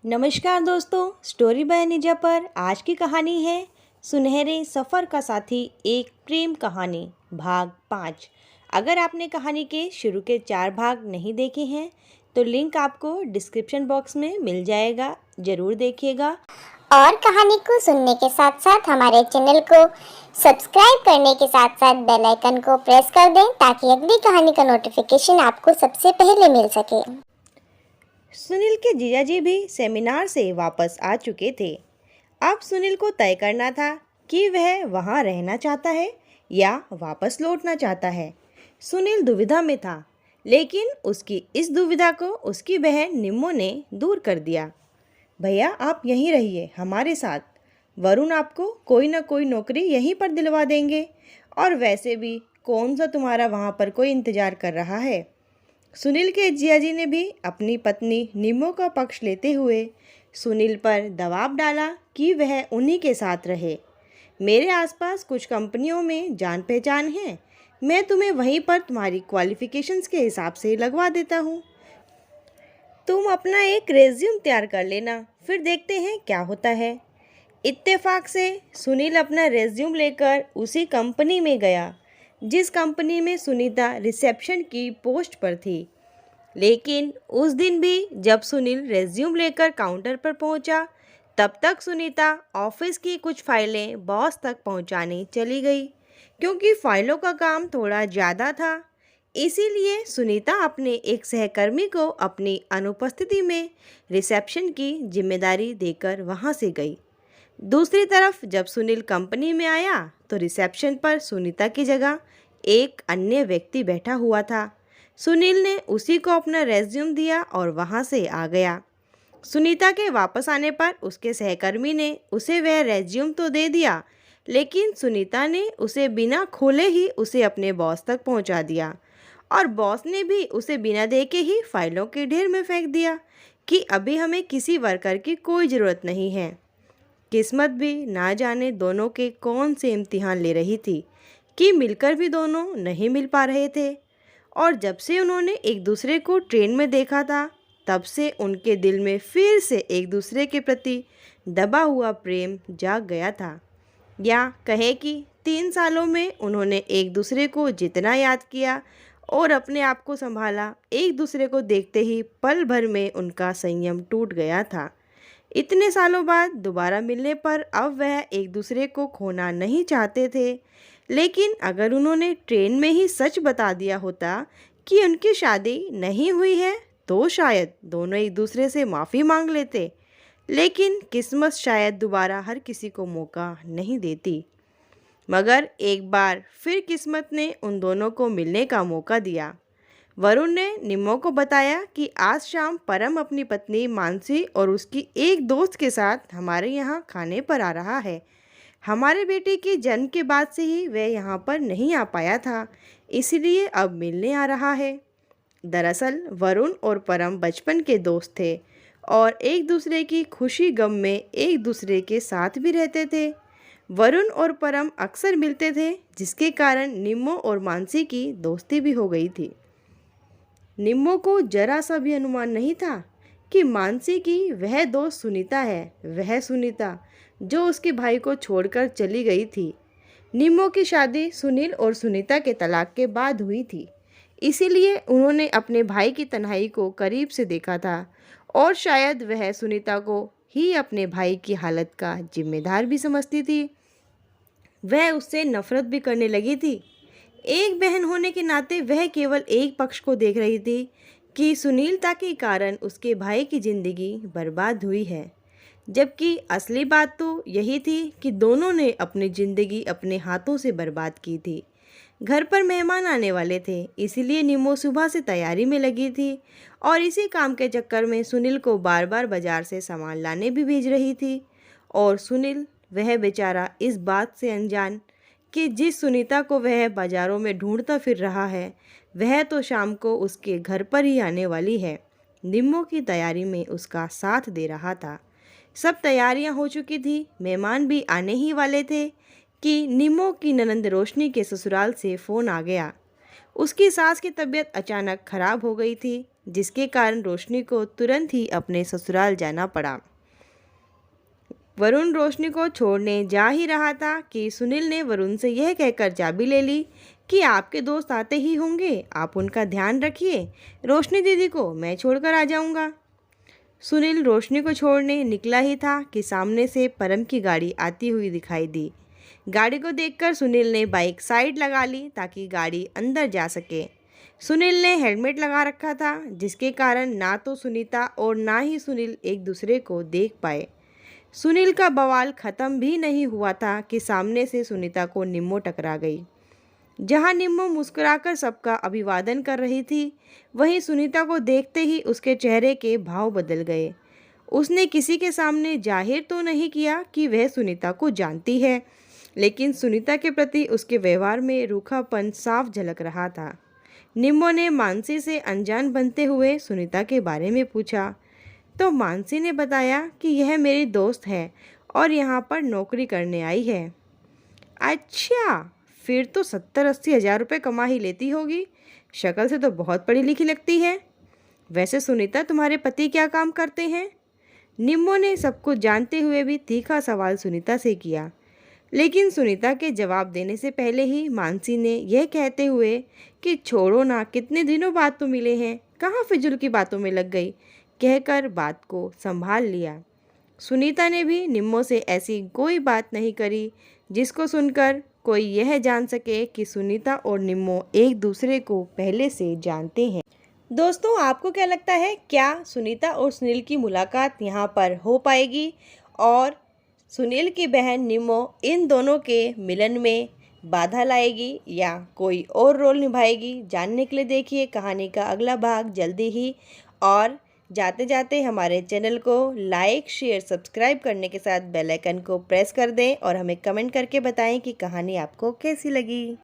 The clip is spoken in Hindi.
नमस्कार दोस्तों, स्टोरी बाय निजा पर आज की कहानी है सुनहरे सफ़र का साथी एक प्रेम कहानी भाग 5। अगर आपने कहानी के शुरू के 4 भाग नहीं देखे हैं तो लिंक आपको डिस्क्रिप्शन बॉक्स में मिल जाएगा, ज़रूर देखिएगा। और कहानी को सुनने के साथ साथ हमारे चैनल को सब्सक्राइब करने के साथ साथ बेल आइकन को प्रेस कर दें ताकि अगली कहानी का नोटिफिकेशन आपको सबसे पहले मिल सके। सुनील के जीजाजी भी सेमिनार से वापस आ चुके थे। अब सुनील को तय करना था कि वह वहाँ रहना चाहता है या वापस लौटना चाहता है। सुनील दुविधा में था, लेकिन उसकी इस दुविधा को उसकी बहन निम्मो ने दूर कर दिया। भैया, आप यहीं रहिए हमारे साथ। वरुण आपको कोई ना कोई नौकरी यहीं पर दिलवा देंगे, और वैसे भी कौन सा तुम्हारा वहाँ पर कोई इंतज़ार कर रहा है। सुनील के जियाजी ने भी अपनी पत्नी निम्मो का पक्ष लेते हुए सुनील पर दबाव डाला कि वह उन्हीं के साथ रहे। मेरे आसपास कुछ कंपनियों में जान पहचान है, मैं तुम्हें वहीं पर तुम्हारी क्वालिफ़िकेशंस के हिसाब से लगवा देता हूँ। तुम अपना एक रेज्यूम तैयार कर लेना, फिर देखते हैं क्या होता है। इत्तेफाक से सुनील अपना रेज्यूम लेकर उसी कंपनी में गया जिस कंपनी में सुनीता रिसेप्शन की पोस्ट पर थी। लेकिन उस दिन भी जब सुनील रेज्यूम लेकर काउंटर पर पहुंचा, तब तक सुनीता ऑफिस की कुछ फाइलें बॉस तक पहुंचाने चली गई। क्योंकि फाइलों का काम थोड़ा ज़्यादा था, इसीलिए सुनीता अपने एक सहकर्मी को अपनी अनुपस्थिति में रिसेप्शन की जिम्मेदारी देकर वहां से गई। दूसरी तरफ जब सुनील कंपनी में आया तो रिसेप्शन पर सुनीता की जगह एक अन्य व्यक्ति बैठा हुआ था। सुनील ने उसी को अपना रेज्यूम दिया और वहां से आ गया। सुनीता के वापस आने पर उसके सहकर्मी ने उसे वह रेज्यूम तो दे दिया, लेकिन सुनीता ने उसे बिना खोले ही उसे अपने बॉस तक पहुंचा दिया, और बॉस ने भी उसे बिना देखे ही फाइलों के ढेर में फेंक दिया कि अभी हमें किसी वर्कर की कोई ज़रूरत नहीं है। किस्मत भी ना जाने दोनों के कौन से इम्तिहान ले रही थी कि मिलकर भी दोनों नहीं मिल पा रहे थे। और जब से उन्होंने एक दूसरे को ट्रेन में देखा था, तब से उनके दिल में फिर से एक दूसरे के प्रति दबा हुआ प्रेम जाग गया था। या कहें कि 3 सालों में उन्होंने एक दूसरे को जितना याद किया और अपने आप को संभाला, एक दूसरे को देखते ही पल भर में उनका संयम टूट गया था। इतने सालों बाद दोबारा मिलने पर अब वह एक दूसरे को खोना नहीं चाहते थे। लेकिन अगर उन्होंने ट्रेन में ही सच बता दिया होता कि उनकी शादी नहीं हुई है, तो शायद दोनों एक दूसरे से माफ़ी मांग लेते। लेकिन किस्मत शायद दोबारा हर किसी को मौका नहीं देती। मगर एक बार फिर किस्मत ने उन दोनों को मिलने का मौका दिया। वरुण ने निम्मो को बताया कि आज शाम परम अपनी पत्नी मानसी और उसकी एक दोस्त के साथ हमारे यहाँ खाने पर आ रहा है। हमारे बेटे के जन्म के बाद से ही वह यहाँ पर नहीं आ पाया था, इसलिए अब मिलने आ रहा है। दरअसल वरुण और परम बचपन के दोस्त थे और एक दूसरे की खुशी गम में एक दूसरे के साथ भी रहते थे। वरुण और परम अक्सर मिलते थे, जिसके कारण निम्मो और मानसी की दोस्ती भी हो गई थी। निम्मो को जरा सा भी अनुमान नहीं था कि मानसी की वह दोस्त सुनीता है, वह सुनीता जो उसके भाई को छोड़कर चली गई थी। निम्मो की शादी सुनील और सुनीता के तलाक के बाद हुई थी, इसीलिए उन्होंने अपने भाई की तन्हाई को करीब से देखा था, और शायद वह सुनीता को ही अपने भाई की हालत का जिम्मेदार भी समझती थी। वह उससे नफरत भी करने लगी थी। एक बहन होने के नाते वह केवल एक पक्ष को देख रही थी कि सुनीलता के कारण उसके भाई की ज़िंदगी बर्बाद हुई है, जबकि असली बात तो यही थी कि दोनों ने अपनी ज़िंदगी अपने हाथों से बर्बाद की थी। घर पर मेहमान आने वाले थे, इसीलिए निम्मो सुबह से तैयारी में लगी थी, और इसी काम के चक्कर में सुनील को बार बार बाजार से सामान लाने भी भेज रही थी। और सुनील, वह बेचारा इस बात से अनजान कि जिस सुनीता को वह बाज़ारों में ढूंढता फिर रहा है, वह तो शाम को उसके घर पर ही आने वाली है। निम्मो की तैयारी में उसका साथ दे रहा था। सब तैयारियां हो चुकी थी, मेहमान भी आने ही वाले थे कि निम्मो की ननंद रोशनी के ससुराल से फ़ोन आ गया। उसकी सास की तबीयत अचानक खराब हो गई थी। जिसके कारण रोशनी को तुरंत ही अपने ससुराल जाना पड़ा। वरुण रोशनी को छोड़ने जा ही रहा था कि सुनील ने वरुण से यह कहकर चाबी ले ली कि आपके दोस्त आते ही होंगे, आप उनका ध्यान रखिए, रोशनी दीदी को मैं छोड़कर आ जाऊंगा। सुनील रोशनी को छोड़ने निकला ही था कि सामने से परम की गाड़ी आती हुई दिखाई दी। गाड़ी को देखकर सुनील ने बाइक साइड लगा ली ताकि गाड़ी अंदर जा सके। सुनील ने हेलमेट लगा रखा था, जिसके कारण ना तो सुनीता और ना ही सुनील एक दूसरे को देख पाए। सुनील का बवाल ख़त्म भी नहीं हुआ था कि सामने से सुनीता को निम्मो टकरा गई। जहां निम्मो मुस्कुराकर सबका अभिवादन कर रही थी, वहीं सुनीता को देखते ही उसके चेहरे के भाव बदल गए। उसने किसी के सामने जाहिर तो नहीं किया कि वह सुनीता को जानती है, लेकिन सुनीता के प्रति उसके व्यवहार में रूखापन साफ झलक रहा था। निम्मो ने मानसी से अनजान बनते हुए सुनीता के बारे में पूछा, तो मानसी ने बताया कि यह मेरी दोस्त है और यहाँ पर नौकरी करने आई है। अच्छा, फिर तो 70-80 हज़ार रुपये कमा ही लेती होगी, शक्ल से तो बहुत पढ़ी लिखी लगती है। वैसे सुनीता, तुम्हारे पति क्या काम करते हैं? निम्मो ने सब कुछ जानते हुए भी तीखा सवाल सुनीता से किया, लेकिन सुनीता के जवाब देने से पहले ही मानसी ने यह कहते हुए कि छोड़ो ना, कितने दिनों बाद तो मिले हैं, कहाँ फिजूल की बातों में लग गई, कहकर बात को संभाल लिया। सुनीता ने भी निम्मो से ऐसी कोई बात नहीं करी जिसको सुनकर कोई यह जान सके कि सुनीता और निम्मो एक दूसरे को पहले से जानते हैं। दोस्तों, आपको क्या लगता है, क्या सुनीता और सुनील की मुलाकात यहाँ पर हो पाएगी और सुनील की बहन निम्मो इन दोनों के मिलन में बाधा लाएगी या कोई और रोल निभाएगी? जानने के लिए देखिए कहानी का अगला भाग जल्दी ही। और जाते जाते हमारे चैनल को लाइक, शेयर, सब्सक्राइब करने के साथ बेल आइकन को प्रेस कर दें और हमें कमेंट करके बताएं कि कहानी आपको कैसी लगी।